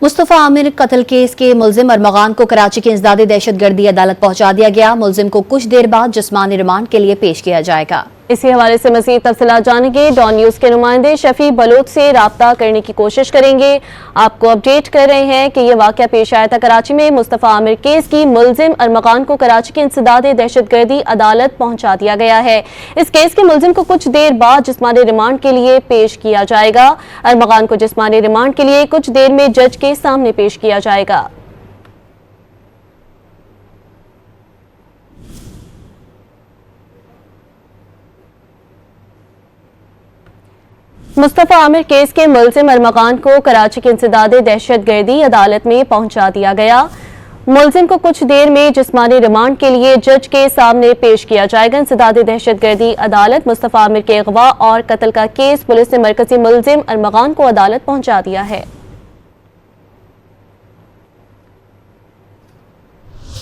मुस्तफा आमिर कत्ल केस के मुलजिम अरमगान को कराची की इंसदादी दहशतगर्दी अदालत पहुंचा दिया गया। मुलजिम को कुछ देर बाद जिस्मानी रिमांड के लिए पेश किया जाएगा। इसी हवाले से मजीद तफसीलात जानेंगे। डॉन न्यूज के नुमाइंदे शफी बलोच से राब्ता करने की कोशिश करेंगे। आपको अपडेट कर रहे हैं कि यह वाकया पेश आया था कराची में। मुस्तफा आमिर केस की मुलजिम अरमगान को कराची की इंसदादी दहशतगर्दी अदालत पहुंचा दिया गया है। इस केस के मुलजिम को कुछ देर बाद जिस्मानी रिमांड के लिए पेश किया जाएगा। अरमगान को जिस्मानी रिमांड के लिए कुछ देर में जज के सामने पेश किया जाएगा। मुस्तफा आमिर केस के मुलजिम अरमगान को कराची की इंसदादी दहशतगर्दी अदालत में पहुंचा दिया गया। मुलजिम को कुछ देर में जिस्मानी रिमांड के लिए जज के सामने पेश किया जाएगा। इंसदादी दहशतगर्दी अदालत मुस्तफा आमिर के अगवा और कत्ल का केस पुलिस ने मरकजी मुलजिम अरमगान को अदालत पहुंचा दिया है।